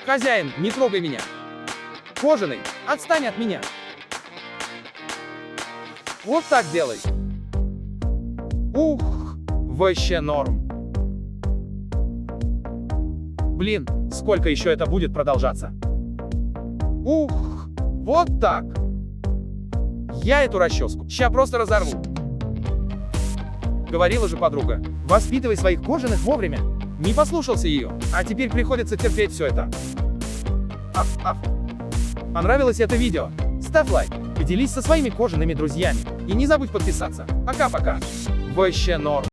Хозяин, не трогай меня. Кожаный, отстань от меня. Вот так делай. Ух, вообще норм. Блин, сколько еще это будет продолжаться? Ух, вот так. Я эту расческу ща просто разорву. Говорила же подруга, воспитывай своих кожаных вовремя. Не послушался ее, а теперь приходится терпеть все это. Понравилось это видео? Ставь лайк, поделись со своими кожаными друзьями. И не забудь подписаться. Пока-пока. Вообще норм.